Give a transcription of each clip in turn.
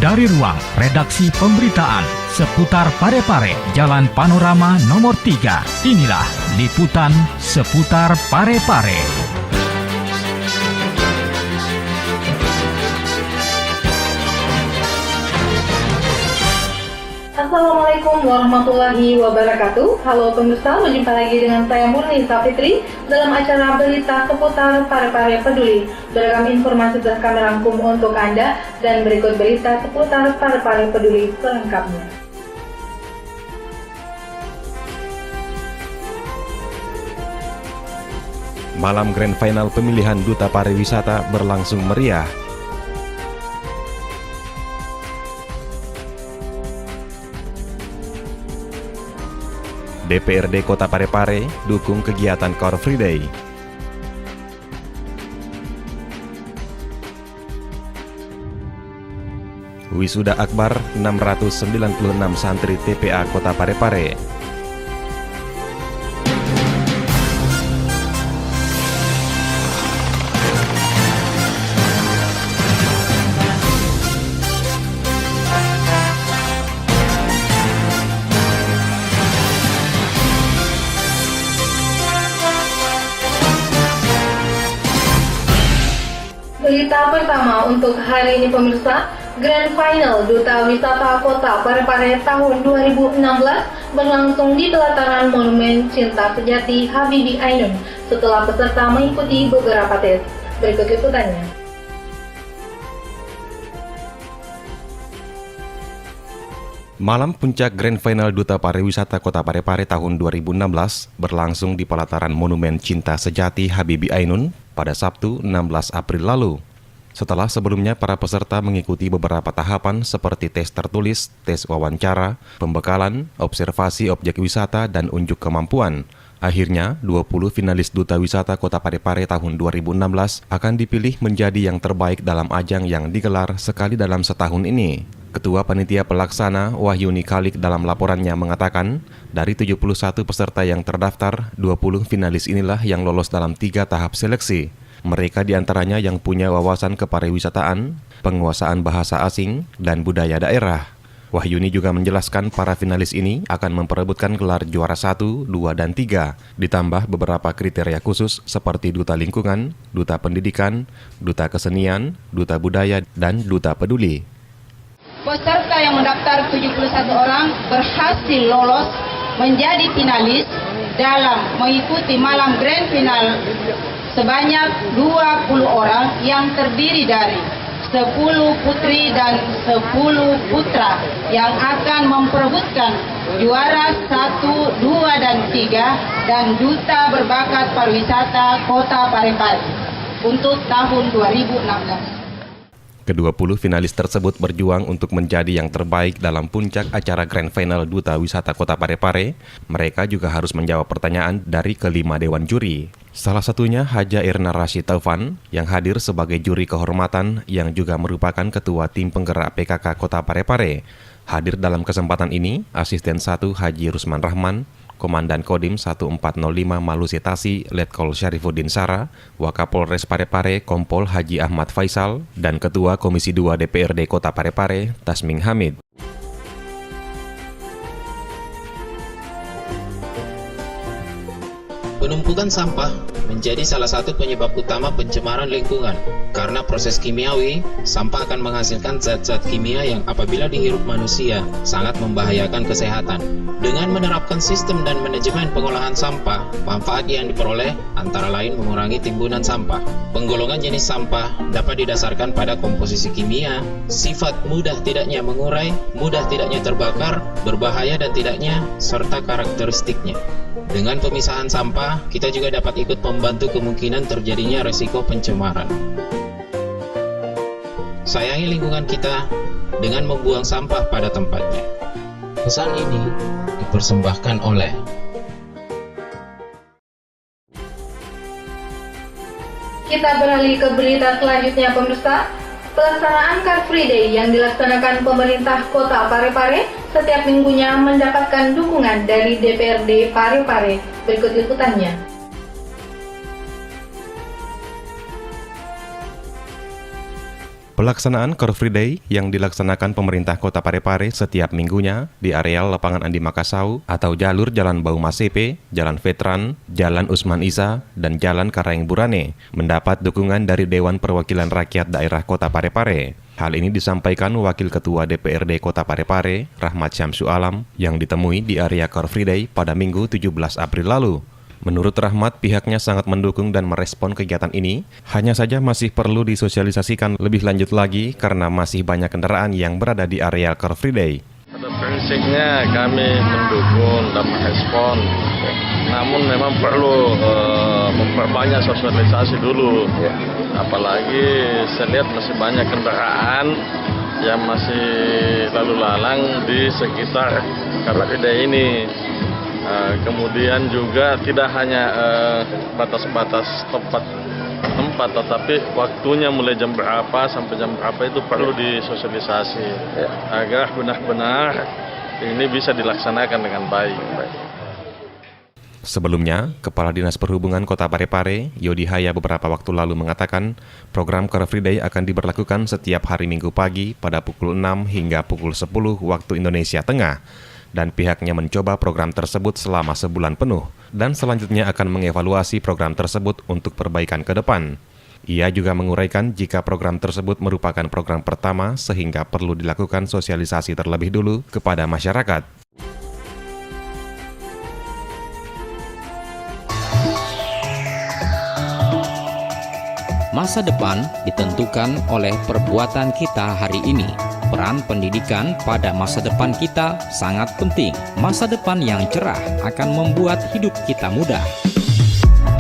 Dari ruang redaksi pemberitaan seputar Parepare, Jalan Panorama nomor 3, inilah liputan seputar Parepare. Assalamualaikum warahmatullahi wabarakatuh. Halo pemirsa, berjumpa lagi dengan saya Murni Safitri dalam acara berita seputar Parepare Peduli. Beragam informasi telah kami rangkum untuk Anda dan berikut berita seputar Parepare Peduli selengkapnya. Malam Grand Final pemilihan Duta Pariwisata berlangsung meriah. DPRD Kota Parepare dukung kegiatan Car Free Day. Wisuda Akbar 696 santri TPA Kota Parepare. Berita pertama untuk hari ini pemirsa, Grand Final Duta Wisata Kota Parepare tahun 2016 berlangsung di pelataran Monumen Cinta Sejati Habibie Ainun setelah peserta mengikuti beberapa tes. Berikut liputannya. Malam puncak Grand Final Duta Pariwisata Kota Parepare tahun 2016 berlangsung di pelataran Monumen Cinta Sejati Habibie Ainun pada Sabtu 16 April lalu. Setelah sebelumnya para peserta mengikuti beberapa tahapan seperti tes tertulis, tes wawancara, pembekalan, observasi objek wisata, dan unjuk kemampuan. Akhirnya, 20 finalis Duta Wisata Kota Parepare tahun 2016 akan dipilih menjadi yang terbaik dalam ajang yang digelar sekali dalam setahun ini. Ketua Panitia Pelaksana Wahyuni Khalik dalam laporannya mengatakan, dari 71 peserta yang terdaftar, 20 finalis inilah yang lolos dalam 3 tahap seleksi. Mereka diantaranya yang punya wawasan kepariwisataan, penguasaan bahasa asing, dan budaya daerah. Wahyuni juga menjelaskan para finalis ini akan memperebutkan gelar juara 1, 2, dan 3, ditambah beberapa kriteria khusus seperti Duta Lingkungan, Duta Pendidikan, Duta Kesenian, Duta Budaya, dan Duta Peduli. Peserta yang mendaftar 71 orang berhasil lolos menjadi finalis dalam mengikuti malam Grand Final sebanyak 20 orang yang terdiri dari 10 putri dan 10 putra yang akan memperebutkan juara 1, 2, dan 3 dan Duta Berbakat Pariwisata Kota Parepare untuk tahun 2016. Ke-20 finalis tersebut berjuang untuk menjadi yang terbaik dalam puncak acara Grand Final Duta Wisata Kota Parepare. Mereka juga harus menjawab pertanyaan dari kelima dewan juri. Salah satunya Haja Irna Rashid Taufan yang hadir sebagai juri kehormatan yang juga merupakan ketua tim penggerak PKK Kota Parepare. Hadir dalam kesempatan ini Asisten 1 Haji Rusman Rahman, Komandan Kodim 1405 Malusi Tasi Letkol Syarifuddin Sara, Wakapolres Parepare Kompol Haji Ahmad Faisal, dan Ketua Komisi 2 DPRD Kota Parepare Tasming Hamid. Penumpukan sampah menjadi salah satu penyebab utama pencemaran lingkungan. Karena proses kimiawi, sampah akan menghasilkan zat-zat kimia yang apabila dihirup manusia sangat membahayakan kesehatan. Dengan menerapkan sistem dan manajemen pengolahan sampah, manfaat yang diperoleh antara lain mengurangi timbunan sampah. Penggolongan jenis sampah dapat didasarkan pada komposisi kimia, sifat mudah tidaknya mengurai, mudah tidaknya terbakar, berbahaya dan tidaknya, serta karakteristiknya. Dengan pemisahan sampah, kita juga dapat ikut membantu kemungkinan terjadinya resiko pencemaran. Sayangi lingkungan kita dengan membuang sampah pada tempatnya. Pesan ini dipersembahkan oleh Kita beralih ke berita selanjutnya pemirsa. Pelaksanaan Car Free Day yang dilaksanakan pemerintah Kota Parepare setiap minggunya mendapatkan dukungan dari DPRD Parepare. Berikut liputannya. Pelaksanaan Car Free Day yang dilaksanakan pemerintah Kota Parepare setiap minggunya di areal Lapangan Andi Makassau atau jalur Jalan Bau Masepe, Jalan Veteran, Jalan Usman Isa, dan Jalan Karaeng Burane mendapat dukungan dari Dewan Perwakilan Rakyat Daerah Kota Parepare. Hal ini disampaikan Wakil Ketua DPRD Kota Parepare, Rahmat Syamsu Alam, yang ditemui di area Car Free Day pada Minggu 17 April lalu. Menurut Rahmat, pihaknya sangat mendukung dan merespon kegiatan ini, hanya saja masih perlu disosialisasikan lebih lanjut lagi karena masih banyak kendaraan yang berada di area Car Free Day. Pada prinsipnya kami mendukung dan merespon, namun memang perlu memperbanyak sosialisasi dulu. Apalagi saya lihat masih banyak kendaraan yang masih lalu lalang di sekitar Car Free Day ini. Kemudian juga tidak hanya batas-batas tempat, tetapi waktunya mulai jam berapa sampai jam berapa itu perlu disosialisasi agar benar-benar ini bisa dilaksanakan dengan baik. Sebelumnya, Kepala Dinas Perhubungan Kota Parepare, Yodi Haya beberapa waktu lalu mengatakan program Car Free Day akan diberlakukan setiap hari Minggu pagi pada pukul 6 hingga pukul 10 waktu Indonesia Tengah. Dan pihaknya mencoba program tersebut selama sebulan penuh dan selanjutnya akan mengevaluasi program tersebut untuk perbaikan ke depan. Ia juga menguraikan jika program tersebut merupakan program pertama sehingga perlu dilakukan sosialisasi terlebih dulu kepada masyarakat. Masa depan ditentukan oleh perbuatan kita hari ini. Peran pendidikan pada masa depan kita sangat penting. Masa depan yang cerah akan membuat hidup kita mudah.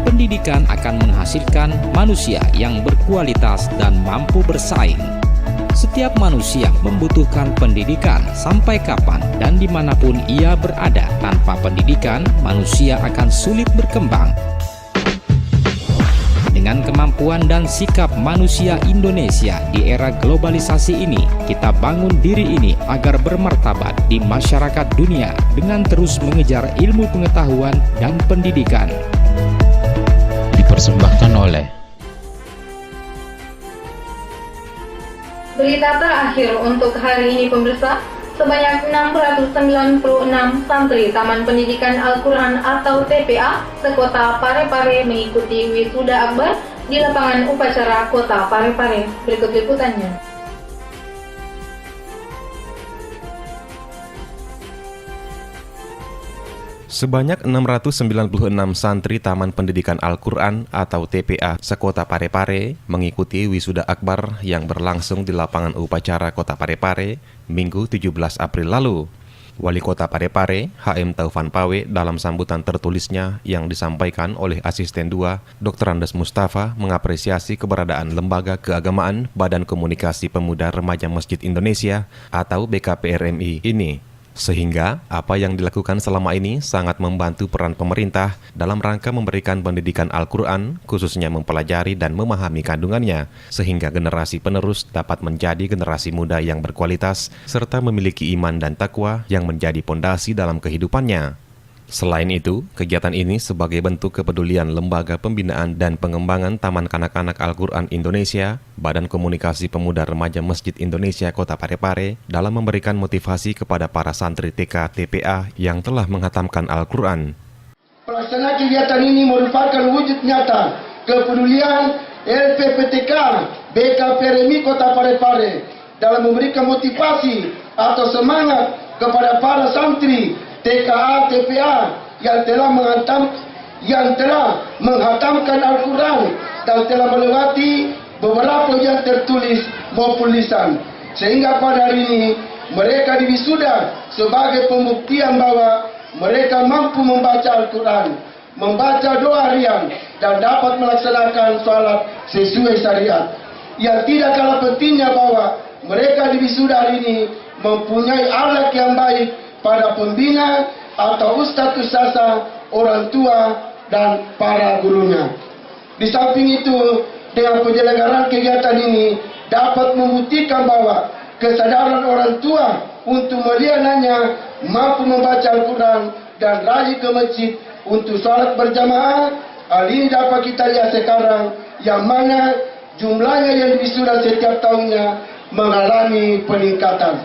Pendidikan akan menghasilkan manusia yang berkualitas dan mampu bersaing. Setiap manusia membutuhkan pendidikan sampai kapan dan dimanapun ia berada. Tanpa pendidikan, manusia akan sulit berkembang. Dengan kemampuan dan sikap manusia Indonesia di era globalisasi ini, kita bangun diri ini agar bermartabat di masyarakat dunia dengan terus mengejar ilmu pengetahuan dan pendidikan. Dipersembahkan oleh Berita terakhir untuk hari ini pemirsa, sebanyak 696 santri Taman Pendidikan Al-Quran atau TPA sekota Parepare mengikuti wisuda akbar di lapangan upacara Kota Parepare. Berikut liputannya. Sebanyak 696 santri Taman Pendidikan Al-Quran atau TPA sekota Parepare mengikuti wisuda akbar yang berlangsung di lapangan upacara Kota Parepare Minggu 17 April lalu. Wali Kota Parepare, HM Taufan Pawe, dalam sambutan tertulisnya yang disampaikan oleh Asisten 2, Dr. Andes Mustafa, mengapresiasi keberadaan Lembaga Keagamaan Badan Komunikasi Pemuda Remaja Masjid Indonesia atau BKPRMI ini. Sehingga apa yang dilakukan selama ini sangat membantu peran pemerintah dalam rangka memberikan pendidikan Al-Quran, khususnya mempelajari dan memahami kandungannya, sehingga generasi penerus dapat menjadi generasi muda yang berkualitas, serta memiliki iman dan takwa yang menjadi pondasi dalam kehidupannya. Selain itu, kegiatan ini sebagai bentuk kepedulian Lembaga Pembinaan dan Pengembangan Taman Kanak-Kanak Al-Quran Indonesia, Badan Komunikasi Pemuda Remaja Masjid Indonesia Kota Parepare, dalam memberikan motivasi kepada para santri TK TPA yang telah menghatamkan Al-Quran. Pelaksanaan kegiatan ini merupakan wujud nyata kepedulian LPPTK BKPRMI Kota Parepare dalam memberikan motivasi atau semangat kepada para santri TKA TPA yang telah menghatamkan Al-Quran dan telah melewati beberapa yang tertulis maupun lisan, sehingga pada hari ini mereka diwisuda sebagai pembuktian bahwa mereka mampu membaca Al-Quran, membaca doa harian dan dapat melaksanakan sholat sesuai syariat. Yang tidak kalah pentingnya bahwa mereka diwisuda hari ini mempunyai akhlak yang baik pada pembina atau ustadz-ustazah, orang tua, dan para gurunya. Di samping itu, dengan penyelenggaraan kegiatan ini dapat membuktikan bahwa kesadaran orang tua untuk melihat anaknya mampu membaca Al-Quran dan rajin ke masjid untuk sholat berjamaah. Hal ini dapat kita lihat sekarang, yang mana jumlahnya yang wisuda setiap tahunnya mengalami peningkatan.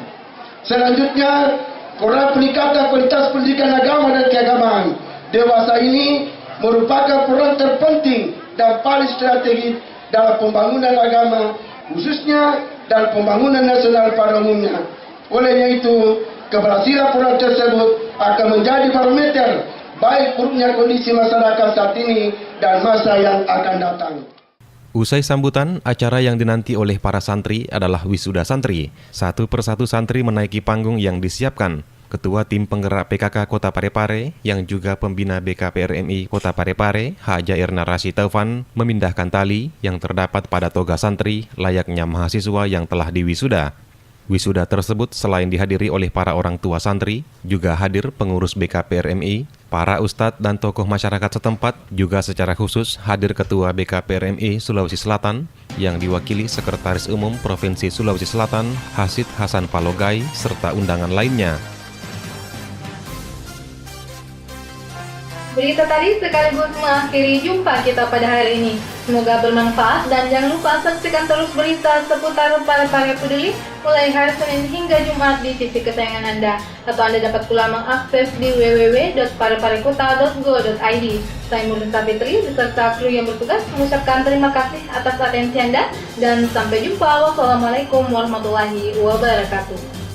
Selanjutnya, program peningkatan kualitas pendidikan agama dan keagamaan dewasa ini merupakan program terpenting dan paling strategis dalam pembangunan agama, khususnya dalam pembangunan nasional pada umumnya. Olehnya itu, keberhasilan program tersebut akan menjadi barometer baik buruknya kondisi masyarakat saat ini dan masa yang akan datang. Usai sambutan, acara yang dinanti oleh para santri adalah wisuda santri. Satu persatu santri menaiki panggung yang disiapkan. Ketua Tim Penggerak PKK Kota Parepare yang juga pembina BKPRMI Kota Parepare, Haja Erna Rashid Taufan, memindahkan tali yang terdapat pada toga santri layaknya mahasiswa yang telah diwisuda. Wisuda tersebut selain dihadiri oleh para orang tua santri, juga hadir pengurus BKPRMI, para ustadz dan tokoh masyarakat setempat, juga secara khusus hadir Ketua BKPRMI Sulawesi Selatan yang diwakili Sekretaris Umum Provinsi Sulawesi Selatan, Hasid Hasan Palogai, serta undangan lainnya. Berita tadi sekaligus mengakhiri jumpa kita pada hari ini. Semoga bermanfaat dan jangan lupa saksikan terus berita seputar Parepare Peduli mulai hari Senin hingga Jumat di TV kesayangan Anda. Atau Anda dapat pula mengakses di www.pareparekota.go.id. Saya Murni Fitri beserta kru yang bertugas mengucapkan terima kasih atas atensi Anda dan sampai jumpa. Wassalamualaikum warahmatullahi wabarakatuh.